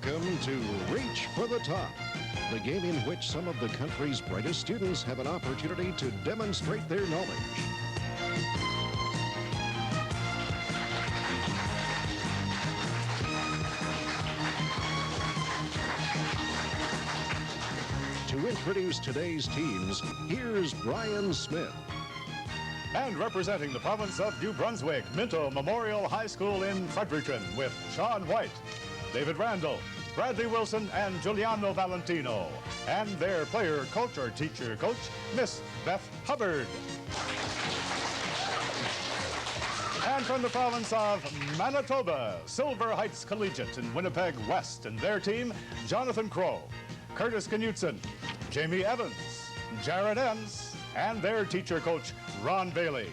Welcome to Reach for the Top, the game in which some of the country's brightest students have an opportunity to demonstrate their knowledge. To introduce today's teams, here's Brian Smith. And representing the province of New Brunswick, Minto Memorial High School in Fredericton with Sean White, David Randall, Bradley Wilson, and Giuliano Valentino. And their player coach or teacher coach, Miss Beth Hubbard. And from the province of Manitoba, Silver Heights Collegiate in Winnipeg West, and their team, Jonathan Crow, Curtis Knutson, Jamie Evans, Jared Enns, and their teacher coach, Ron Bailey.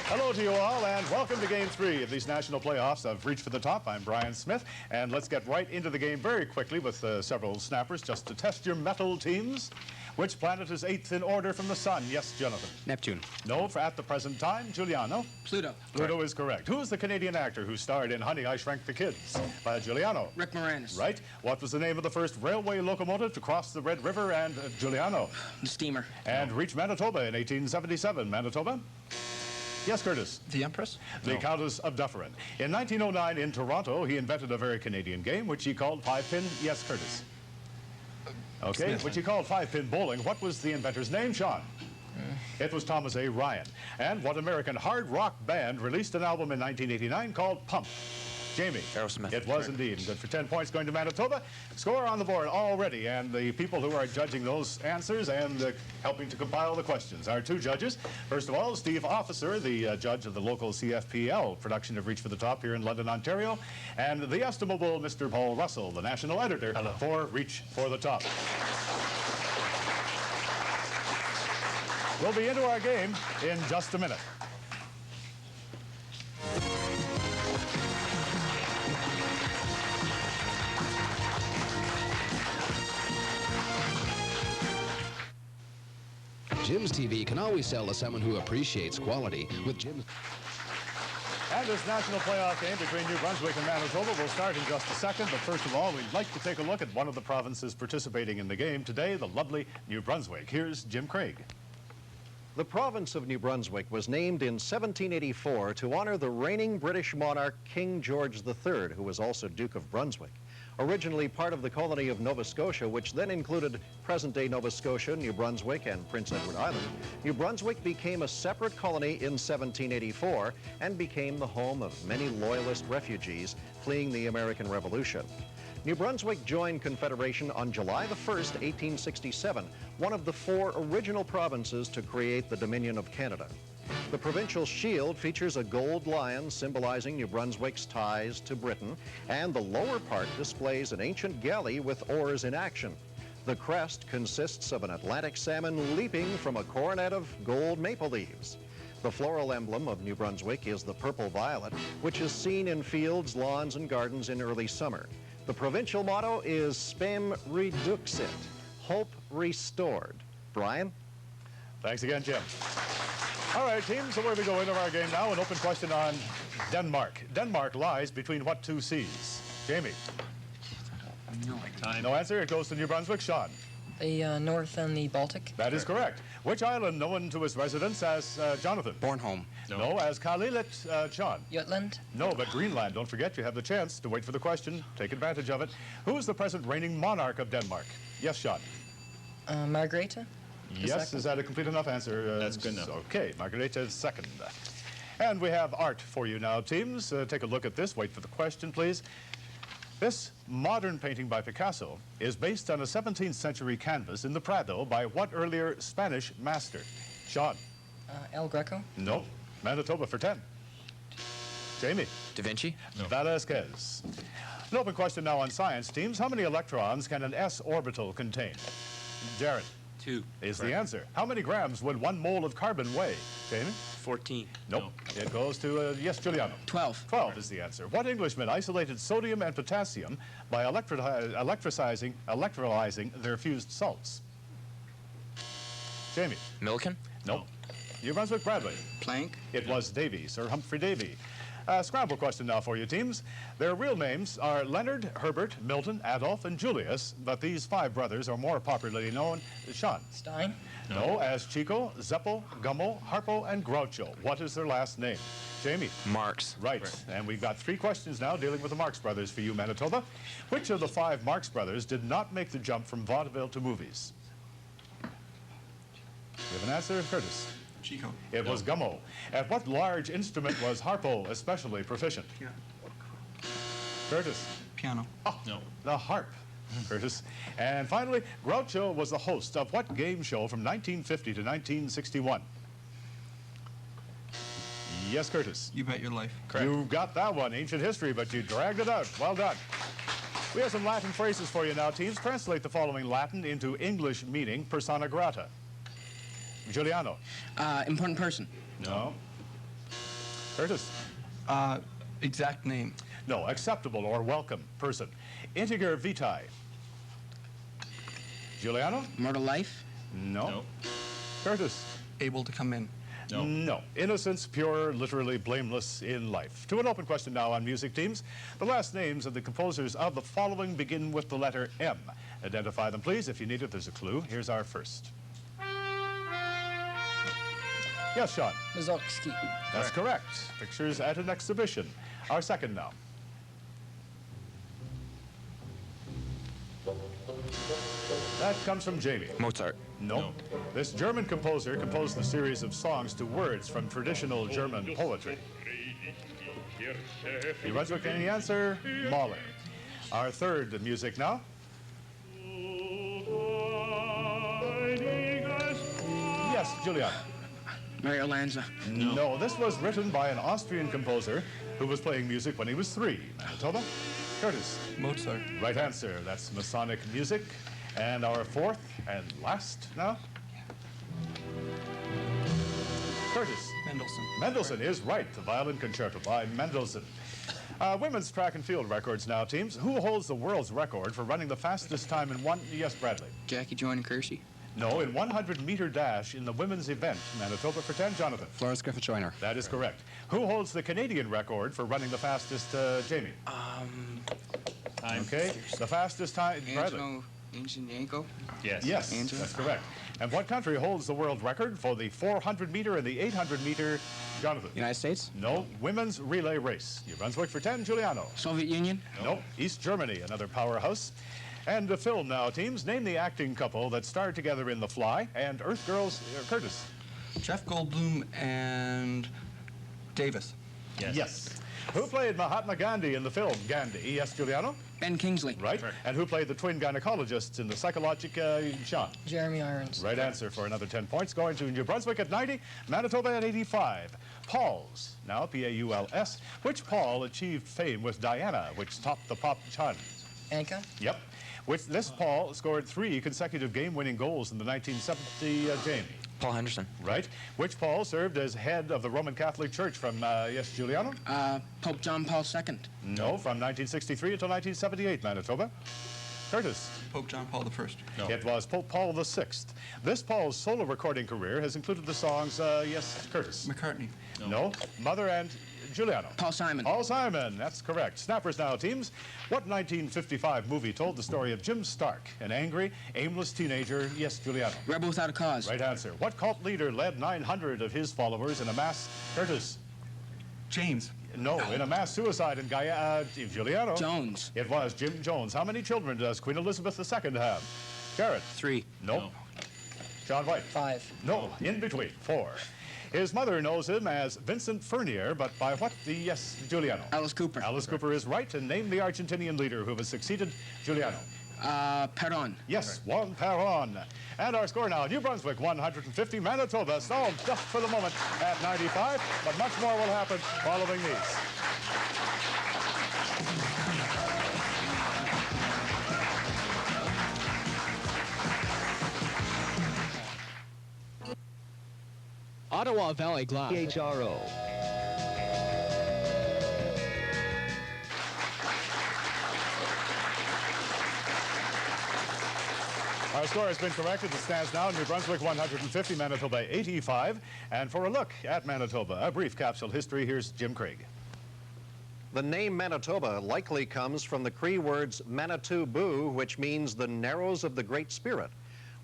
Hello to you all, and welcome to Game 3 of these national playoffs of Reach for the Top. I'm Brian Smith, and let's get right into the game very quickly with several snappers just to test your mettle teams. Which planet is 8th in order from the sun? Yes, Jonathan. Neptune. No, for at the present time, Giuliano. Pluto. Pluto is correct. Who is the Canadian actor who starred in Honey, I Shrunk the Kids? Giuliano. Rick Moranis. Right. What was the name of the first railway locomotive to cross the Red River? And Giuliano. The steamer. And reach Manitoba in 1877. Manitoba? Yes, Curtis. The Empress? The Countess of Dufferin. In 1909 in Toronto, he invented a very Canadian game, which he called five-pin. Yes, Curtis. Okay, Smith. which he called five-pin bowling. What was the inventor's name, Sean? It was Thomas A. Ryan. And what American hard rock band released an album in 1989 called Pump? Jamie. Aerosmith. It was indeed. Good for 10 points going to Manitoba. Score on the board already. And the people who are judging those answers and helping to compile the questions are two judges. First of all, Steve Officer, the judge of the local CFPL production of Reach for the Top here in London, Ontario. And the estimable Mr. Paul Russell, the national editor for Reach for the Top. We'll be into our game in just a minute. Jim's TV can always sell to someone who appreciates quality. With Jim's. And this national playoff game between New Brunswick and Manitoba will start in just a second. But first of all, we'd like to take a look at one of the provinces participating in the game today, the lovely New Brunswick. Here's Jim Craig. The province of New Brunswick was named in 1784 to honor the reigning British monarch King George III, who was also Duke of Brunswick. Originally part of the colony of Nova Scotia, which then included present-day Nova Scotia, New Brunswick, and Prince Edward Island, New Brunswick became a separate colony in 1784 and became the home of many Loyalist refugees fleeing the American Revolution. New Brunswick joined Confederation on July the 1st, 1867, one of the 4 original provinces to create the Dominion of Canada. The provincial shield features a gold lion symbolizing New Brunswick's ties to Britain, and the lower part displays an ancient galley with oars in action. The crest consists of an Atlantic salmon leaping from a coronet of gold maple leaves. The floral emblem of New Brunswick is the purple violet, which is seen in fields, lawns, and gardens in early summer. The provincial motto is Spem Reduxit, hope restored. Brian? Thanks again, Jim. All right, teams, so where we go into our game now, an open question on Denmark. Denmark lies between what 2 seas? Jamie? No answer. It goes to New Brunswick. Sean? The North and the Baltic. That is correct. Which island known to its residents as Jonathan? Bornholm. No, as Kalilit, Sean? Jutland. No, but Greenland. Don't forget, you have the chance to wait for the question. Take advantage of it. Who is the present reigning monarch of Denmark? Yes, Sean? Margrethe. Yes, is that a complete enough answer? That's good enough. Okay, Margareta is second. And we have art for you now, teams. Take a look at this. Wait for the question, please. This modern painting by Picasso is based on a 17th century canvas in the Prado by what earlier Spanish master? Sean? El Greco. No. Manitoba for 10. Jamie? Da Vinci. No. Velasquez. An open question now on science, teams. How many electrons can an s orbital contain? Jared? 2 is the answer. How many grams would 1 mole of carbon weigh? Jamie? 14. Nope. No. It goes to, yes, Giuliano. 12. 12 is the answer. What Englishman isolated sodium and potassium by electrolyzing their fused salts? Jamie? Millikan. Nope. New Brunswick, Bradley. Planck. It was Davy, Sir Humphrey Davy. Scramble question now for you teams. Their real names are Leonard, Herbert, Milton, Adolf, and Julius, but these 5 brothers are more popularly known as Sean. Stein. No, as Chico, Zeppel, Gummel, Harpo, and Groucho. What is their last name? Jamie? Marx. Right. And we've got 3 questions now dealing with the Marx Brothers for you, Manitoba. Which of the 5 Marx Brothers did not make the jump from vaudeville to movies? We have an answer, Curtis. Chico. It was Gummo. At what large instrument was Harpo especially proficient? Yeah. Curtis. Piano. Oh, no. The harp. Curtis. And finally, Groucho was the host of what game show from 1950 to 1961? Yes, Curtis. You Bet Your Life. Correct. You got that one, ancient history, but you dragged it out. Well done. We have some Latin phrases for you now, teams. Translate the following Latin into English meaning persona grata. Giuliano. Important person. No. Curtis. Exact name. No, acceptable or welcome person. Integer vitae. Giuliano? Mortal life. No. Curtis? Able to come in. No. Innocence, pure, literally blameless in life. To an open question now on music teams. The last names of the composers of the following begin with the letter M. Identify them, please. If you need it, there's a clue. Here's our first. Yes, Sean. Mussorgsky. That's correct. Pictures at an exhibition. Our second now. That comes from Jamie. Mozart. No. This German composer composed a series of songs to words from traditional German poetry. New Brunswick, any answer? Mahler. Our third music now. Yes, Juliana. Mario Lanza. No, this was written by an Austrian composer who was playing music when he was 3. Manitoba. Curtis. Mozart. Right answer. That's Masonic music. And our fourth and last now. Curtis. Mendelssohn. Mendelssohn is right. The Violin Concerto by Mendelssohn. Women's track and field records now, teams. Who holds the world's record for running the fastest time in one? Yes, Bradley. Jackie Joyner Kersey. No, in 100-meter dash in the women's event. Manitoba for 10. Jonathan. Florence Griffith Joyner. That is correct. Who holds the Canadian record for running the fastest, Jamie? Okay, the fastest time, Bradley. Angelo Ingenenko. Yes, Angelo. that's correct. And what country holds the world record for the 400-meter and the 800-meter, Jonathan? United States? No, women's relay race. New Brunswick for 10. Giuliano. Soviet Union. Nope. East Germany, another powerhouse. And the film now, teams. Name the acting couple that starred together in The Fly and Earth Girls. Curtis. Jeff Goldblum and Davis. Yes. Who played Mahatma Gandhi in the film Gandhi? Yes, Giuliano. Ben Kingsley. Right. And who played the twin gynecologists in the Psychologic Sean? Jeremy Irons. Right answer for another 10 points. Going to New Brunswick at 90, Manitoba at 85. Pauls, now P-A-U-L-S. Which Paul achieved fame with Diana, which topped the pop chart? Anka. Yep. Which this Paul scored 3 consecutive game-winning goals in the 1970 Jamie. Paul Henderson. Right. Which Paul served as head of the Roman Catholic Church from, yes, Giuliano? Pope John Paul II. No, from 1963 until 1978, Manitoba. Curtis. Pope John Paul I. It was Pope Paul VI. This Paul's solo recording career has included the songs, yes, Curtis. McCartney. No. Mother and Giuliano. Paul Simon. Paul Simon, that's correct. Snappers now, teams. What 1955 movie told the story of Jim Stark, an angry, aimless teenager? Yes, Giuliano. Rebel Without a Cause. Right answer. What cult leader led 900 of his followers in a mass? Curtis. James. No, in a mass suicide in Giuliano. Jones. It was Jim Jones. How many children does Queen Elizabeth II have? Garrett. 3. Nope. No. John White. 5. No, in between. 4. His mother knows him as Vincent Fernier, but by what? Yes, Giuliano. Alice Cooper. Alice Cooper is right, and name the Argentinian leader who has succeeded Giuliano. Perón. Yes, Juan Perón. And our score now, New Brunswick 150, Manitoba stalled just for the moment at 95, but much more will happen following these. Ottawa Valley Glass. CHRO. Our score has been corrected. It stands now New Brunswick 150, Manitoba 85. And for a look at Manitoba, a brief capsule history, here's Jim Craig. The name Manitoba likely comes from the Cree words Manitobu, which means the narrows of the Great Spirit.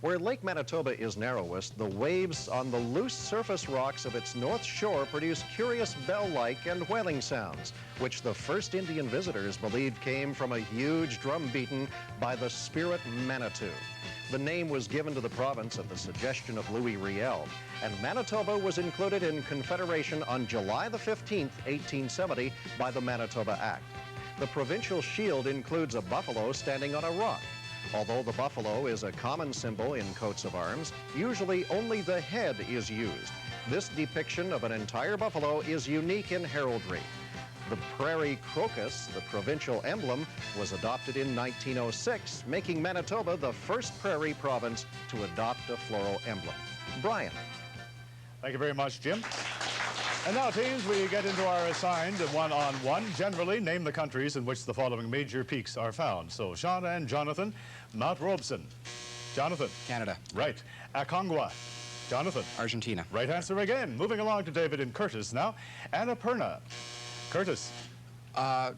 Where Lake Manitoba is narrowest, the waves on the loose surface rocks of its north shore produce curious bell-like and wailing sounds, which the first Indian visitors believed came from a huge drum beaten by the spirit Manitou. The name was given to the province at the suggestion of Louis Riel, and Manitoba was included in Confederation on July the 15th, 1870 by the Manitoba Act. The provincial shield includes a buffalo standing on a rock. Although the buffalo is a common symbol in coats of arms, usually only the head is used. This depiction of an entire buffalo is unique in heraldry. The prairie crocus, the provincial emblem, was adopted in 1906, making Manitoba the first prairie province to adopt a floral emblem. Brian. Thank you very much, Jim. And now, teams, we get into our assigned one-on-one. Generally, name the countries in which the following major peaks are found. So, Sean and Jonathan, Mount Robeson. Jonathan. Canada. Right. Aconcagua. Jonathan. Argentina. Right answer again. Moving along to David and Curtis now. Annapurna. Curtis.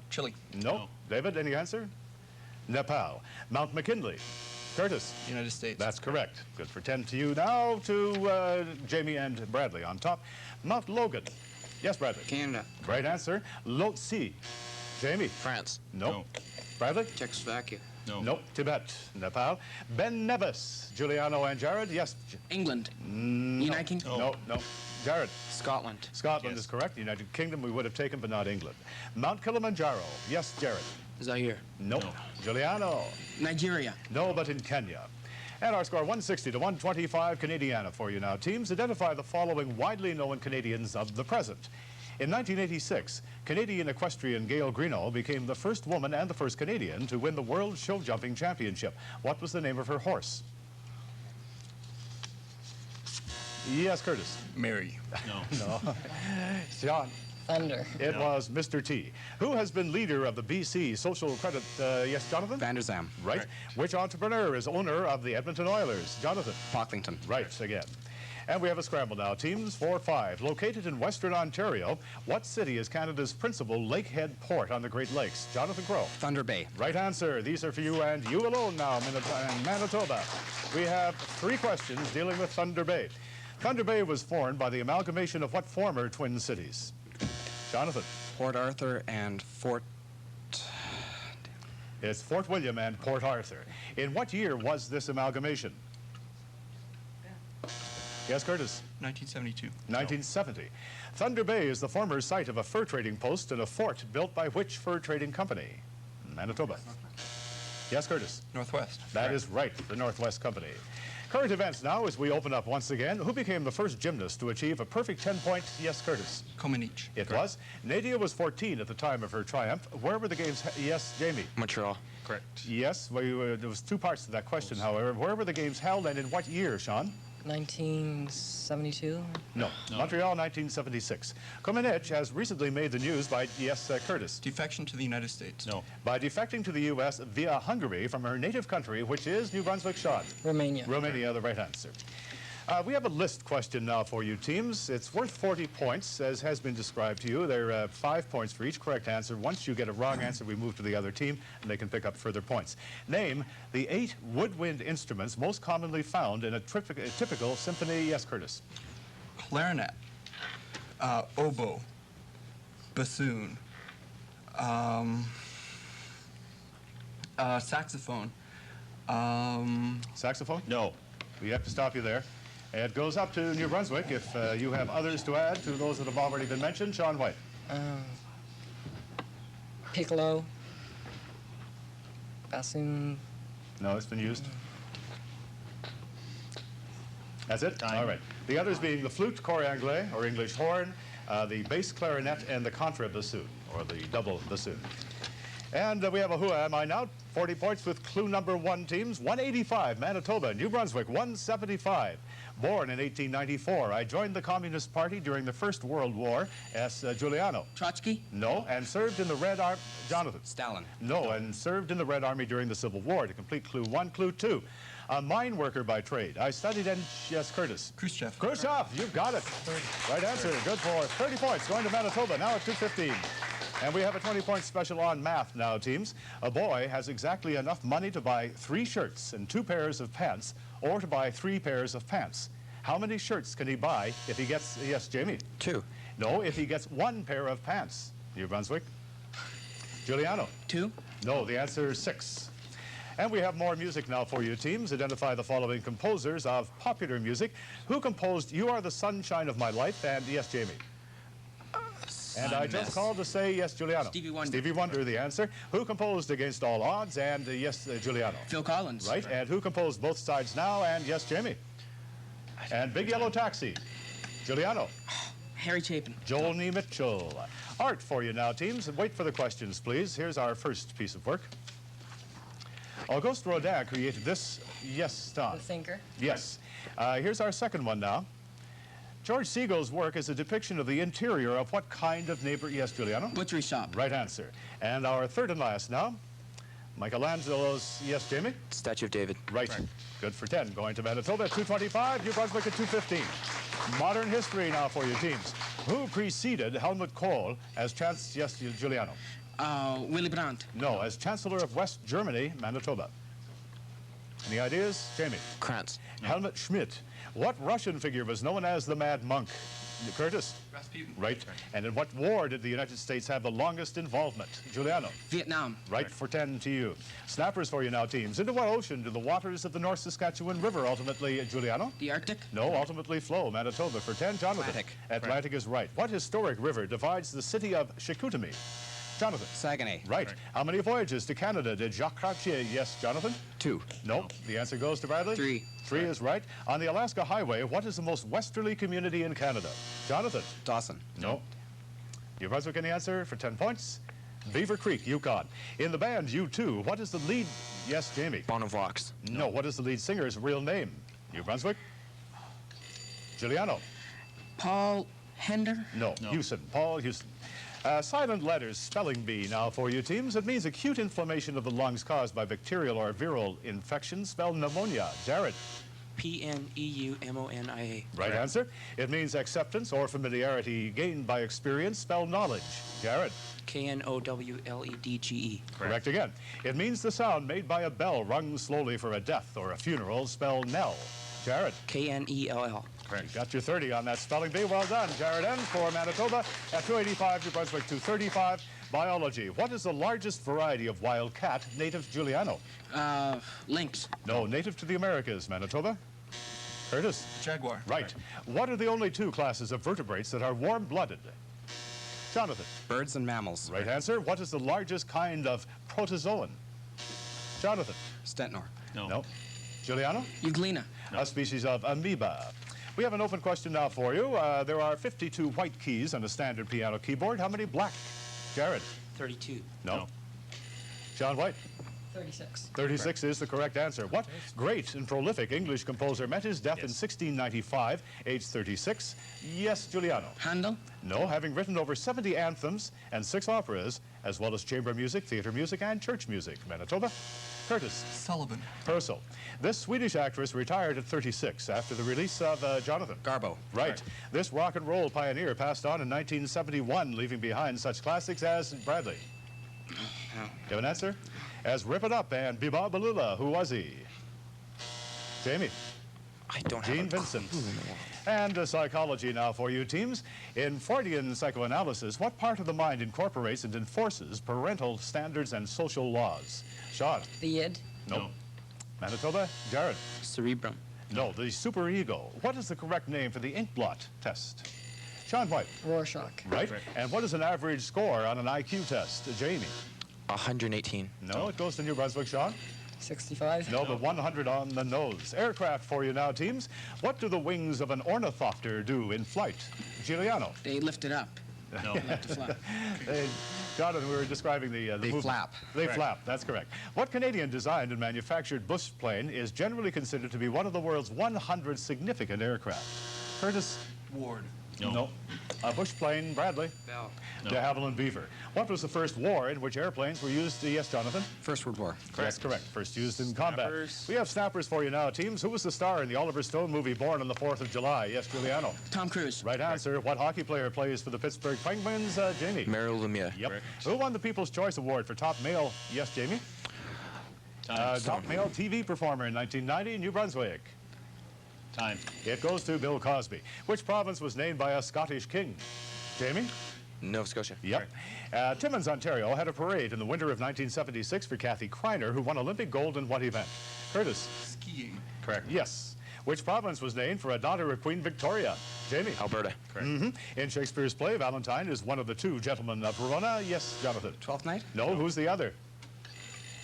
Chile. No. David, any answer? Nepal. Mount McKinley. Curtis. United States. That's correct. Good for 10 to you. Now to Jamie and Bradley on top. Mount Logan. Yes, Bradley. Canada. Right answer. Lhotse. Jamie. France. Nope. Bradley. Czechoslovakia. No. Nope. Tibet. Nepal. Ben Nevis. Giuliano and Jared. Yes. England. United Kingdom. No. Jared. Scotland. Scotland is correct. United Kingdom we would have taken, but not England. Mount Kilimanjaro. Yes, Jared. Zaire. Nope. Giuliano. Nigeria. No, but in Kenya. And our score, 160 to 125, Canadiana for you now. Teams, identify the following widely known Canadians of the present. In 1986, Canadian equestrian Gail Greenough became the first woman and the first Canadian to win the World Show Jumping Championship. What was the name of her horse? Yes, Curtis. Mary. No. Sean. Thunder. It was Mr. T. Who has been leader of the BC Social Credit, yes, Jonathan? Van der Zam. Right. Which entrepreneur is owner of the Edmonton Oilers? Jonathan. Pocklington. Right, again. And we have a scramble now. Teams 4-5. Located in Western Ontario, what city is Canada's principal lakehead port on the Great Lakes? Jonathan Crow. Thunder Bay. Right answer. These are for you and you alone now, Manitoba. We have 3 questions dealing with Thunder Bay. Thunder Bay was formed by the amalgamation of what former twin cities? Jonathan. Port Arthur and Fort... It's Fort William and Port Arthur. In what year was this amalgamation? Yes, Curtis. 1972. 1970. Thunder Bay is the former site of a fur trading post and a fort built by which fur trading company? Manitoba. Yes, Curtis. Northwest. That is right, the Northwest Company. Current events now as we open up once again. Who became the first gymnast to achieve a perfect 10-point? Yes, Curtis. Comanche. It was. Nadia was 14 at the time of her triumph. Where were the games? Yes, Jamie. Montreal. Correct. Yes, there was 2 parts to that question, however. Where were the games held and in what year, Sean? 1972. No. Montreal, 1976. Comanche has recently made the news by, yes, Curtis. Defection to the United States. No. By defecting to the U.S. via Hungary from her native country, which is New Brunswick, Sean. Romania. Romania, the right answer. We have a list question now for you teams. It's worth 40 points, as has been described to you. There are 5 points for each correct answer. Once you get a wrong answer, we move to the other team, and they can pick up further points. Name the 8 woodwind instruments most commonly found in a typical symphony. Yes, Curtis. Clarinet. Oboe. Bassoon. Saxophone. Saxophone? No. We have to stop you there. It goes up to New Brunswick if you have others to add to those that have already been mentioned. Sean White. Piccolo. Bassoon. No, it's been used. That's it? Time. All right. The others being the flute, cor anglais, or English horn, the bass clarinet, and the contrabassoon, or the double bassoon. And we have a Who Am I Now? 40 points with clue number 1 teams. 185, Manitoba. New Brunswick, 175. Born in 1894, I joined the Communist Party during the First World War as Giuliano. Trotsky. No, and served in the Red Army. Jonathan. Stalin. No, and served in the Red Army during the Civil War. To complete clue 1, clue 2. A mine worker by trade. I studied in, yes, Curtis. Khrushchev. Khrushchev, you've got it. Right answer. Good for 30 points. Going to Manitoba now at 2:15. And we have a 20-point special on math now, teams. A boy has exactly enough money to buy 3 shirts and 2 pairs of pants, or to buy 3 pairs of pants. How many shirts can he buy if he gets, yes, Jamie? 2. No, if he gets 1 pair of pants. New Brunswick? Giuliano? 2. No, the answer is 6. And we have more music now for you, teams. Identify the following composers of popular music. Who composed You Are the Sunshine of My Life? And yes, Jamie. And I just called to say yes, Giuliano. Stevie Wonder. Stevie Wonder, the answer. Who composed Against All Odds? And yes, Giuliano. Phil Collins. Right. And who composed Both Sides Now? And yes, Jamie. And Big Yellow Taxi. Giuliano. Harry Chapin. Jolene Mitchell. Art for you now, teams. And wait for the questions, please. Here's our first piece of work. Auguste Rodin created this. Yes, Don. The thinker. Yes. Here's our second one now. George Siegel's work is a depiction of the interior of what kind of neighbor? Yes, Giuliano? Butchery shop. Right answer. And our third and last now. Michelangelo's, yes, Jamie? Statue of David. Right. Good for 10. Going to Manitoba at 225, New Brunswick at 215. Modern history now for your teams. Who preceded Helmut Kohl as yes, Giuliano? Willy Brandt. No, as Chancellor of West Germany, Manitoba. Any ideas? Jamie? Krantz. Helmut Schmidt. What Russian figure was known as the Mad Monk? Curtis? Rasputin. Right. And in what war did the United States have the longest involvement? Giuliano? Vietnam. Right for 10 to you. Snappers for you now, teams. Into what ocean do the waters of the North Saskatchewan River ultimately, Giuliano? The Arctic. No, ultimately flow. Manitoba for 10. Jonathan? Atlantic. Atlantic is right. What historic river divides the city of Chicoutimi? Jonathan? Saguenay. Right. How many voyages to Canada did Jacques Cartier? Yes, Jonathan? 2. No. The answer goes to Bradley? 3. 3 is right. On the Alaska Highway, what is the most westerly community in Canada? Jonathan? Dawson. No. New Brunswick, any answer for 10 points? Beaver Creek, Yukon. In the band U2, what is the lead? Yes, Jamie. Bonavox. No. What is the lead singer's real name? New Brunswick? Giuliano? Paul Hender. No. Houston. Paul Houston. Silent letters, spelling bee now for you teams. It means acute inflammation of the lungs caused by bacterial or viral infection. Spell pneumonia. Jared? P-N-E-U-M-O-N-I-A. Right answer. It means acceptance or familiarity gained by experience. Spell knowledge. Jared? K-N-O-W-L-E-D-G-E. Correct again. It means the sound made by a bell rung slowly for a death or a funeral. Spell knell. Jared? K-N-E-L-L. You got your 30 on that spelling bee. Well done, Jared. And for Manitoba at 285, New Brunswick 235. Biology. What is the largest variety of wild cat native to Giuliano? Lynx. No, native to the Americas, Manitoba. Curtis? Jaguar. Right. What are the only 2 classes of vertebrates that are warm-blooded? Jonathan? Birds and mammals. Right answer. What is the largest kind of protozoan? Jonathan? Stentnor. No. Giuliano? Euglena. A species of amoeba. We have an open question now for you. There are 52 white keys on a standard piano keyboard. How many black? Jared? 32. No. John White? 36. 36 is the correct answer. What great and prolific English composer met his death in 1695, age 36? Yes, Giuliano. Handel. No, having written over 70 anthems and 6 operas, as well as chamber music, theater music, and church music. Manitoba. Curtis. Sullivan. Purcell. This Swedish actress retired at 36 after the release of Jonathan. Garbo. Right. This rock and roll pioneer passed on in 1971, leaving behind such classics as Bradley. Do you have an answer? As Rip It Up and Biba Balula. Who was he? Jamie. I don't Gene have a Vincent. clue in the world. And psychology now for you teams. In Freudian psychoanalysis, what part of the mind incorporates and enforces parental standards and social laws? Sean? The id. No. Manitoba? Jared? Cerebrum. No, the superego. What is the correct name for the ink blot test? Sean White. Rorschach. Right. And what is an average score on an IQ test? Jamie? 118. No, it goes to New Brunswick. Sean? 65. No, but 100 on the nose. Aircraft for you now, teams. What do the wings of an ornithopter do in flight? Giuliano? They lift it up. No. Left to flap. Jonathan, we were describing the They movement. flap. They flap, that's correct. What Canadian designed and manufactured bush plane is generally considered to be one of the world's 100 significant aircraft? Curtis? Ward. No. Bush plane, Bradley. Bell. De Havilland Beaver. What was the first war in which airplanes were used? Yes, Jonathan? First World War. That's correct. First used in combat. Snappers. We have snappers for you now, teams. Who was the star in the Oliver Stone movie Born on the 4th of July? Yes, Giuliano. Tom Cruise. Right answer. What hockey player plays for the Pittsburgh Penguins? Jamie. Mario Lemieux. Yep. Correct. Who won the People's Choice Award for top male? Yes, Jamie. Top male TV performer in 1990, New Brunswick. Time. It goes to Bill Cosby. Which province was named by a Scottish king? Jamie? Nova Scotia. Yep. Timmins, Ontario had a parade in the winter of 1976 for Kathy Kreiner, who won Olympic gold in what event? Curtis? Skiing. Correct. Yes. Which province was named for a daughter of Queen Victoria? Jamie? Alberta. Correct. In Shakespeare's play, Valentine is one of the two gentlemen of Verona. Yes, Jonathan? Twelfth Night. No, who's the other?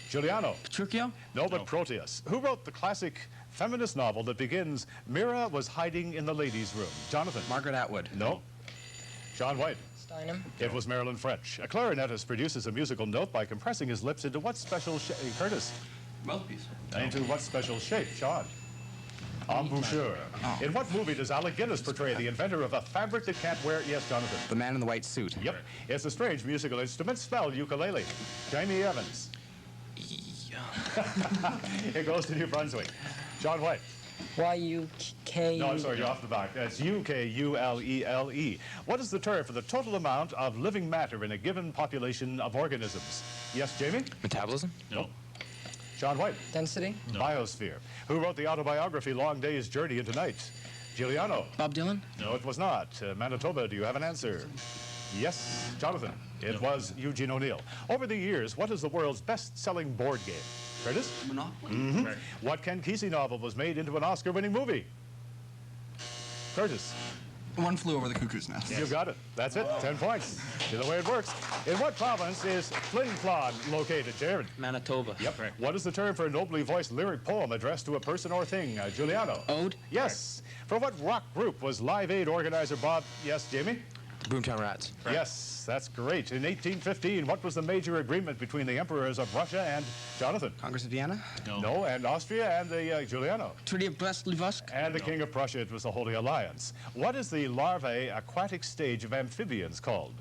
Giuliano? Petruchio. No, but Proteus. Who wrote the classic feminist novel that begins, Mira was hiding in the ladies' room? Jonathan? Margaret Atwood. No. John White? Steinem. It was Marilyn French. A clarinetist produces a musical note by compressing his lips into what special shape? Curtis? Mouthpiece. Into what special shape? Sean? Embouchure. In what movie does Alec Guinness portray the inventor of a fabric that can't wear? Yes, Jonathan. The Man in the White Suit. Yep. It's a strange musical instrument spelled ukulele. Jamie Evans. It goes to New Brunswick. John White. Y-U-K. No, I'm sorry, you're off the back. That's U-K-U-L-E-L-E. What is the term for the total amount of living matter in a given population of organisms? Yes, Jamie? Metabolism. No. John White. Density. Biosphere. Who wrote the autobiography Long Day's Journey into Night? Giuliano. Bob Dylan. No, it was not. Manitoba, do you have an answer? Yes, Jonathan. It was Eugene O'Neill. Over the years, what is the world's best-selling board game? Curtis? Monopoly. Correct. What Ken Kesey novel was made into an Oscar-winning movie? Curtis? One Flew Over the Cuckoo's Nest. You got it. That's it. 10 points. See the way it works. In what province is Flin Flon located, Jared? Manitoba. Yep. Correct. What is the term for a nobly voiced lyric poem addressed to a person or thing? Giuliano? Ode. Yes. For what rock group was Live Aid organizer Bob? Yes, Jamie? Boomtown Rats. Yes, that's great. In 1815, what was the major agreement between the emperors of Russia and Jonathan? Congress of Vienna. No, and Austria and the Giuliano. Treaty of Brest-Litovsk. And the King of Prussia, it was the Holy Alliance. What is the larvae aquatic stage of amphibians called?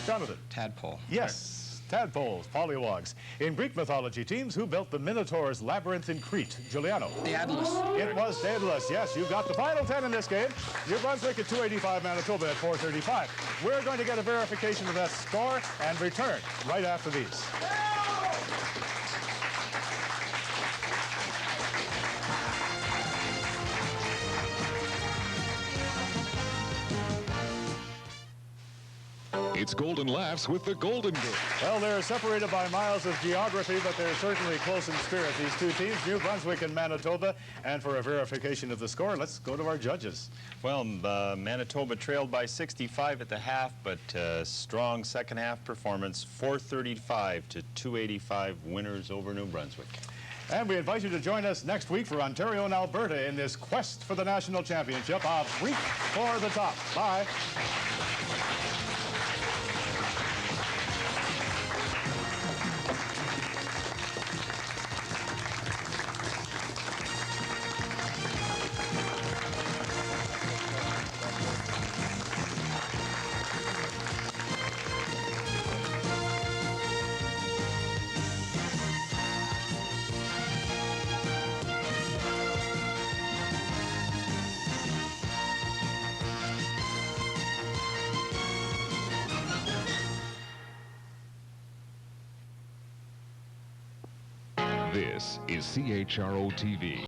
Jonathan? Tadpole. Yes, tadpoles, polywogs. In Greek mythology, teams, who built the Minotaur's labyrinth in Crete? Giuliano. Daedalus. It was Daedalus. Yes, you got the final 10 in this game. New Brunswick at 285, Manitoba at 435. We're going to get a verification of that score and return right after these. It's Golden Laughs with the Golden Girls. Well, they're separated by miles of geography, but they're certainly close in spirit, these two teams, New Brunswick and Manitoba. And for a verification of the score, let's go to our judges. Well, Manitoba trailed by 65 at the half, but strong second half performance, 435 to 285 winners over New Brunswick. And we invite you to join us next week for Ontario and Alberta in this quest for the national championship of Reach for the Top. Bye. This is CHRO TV.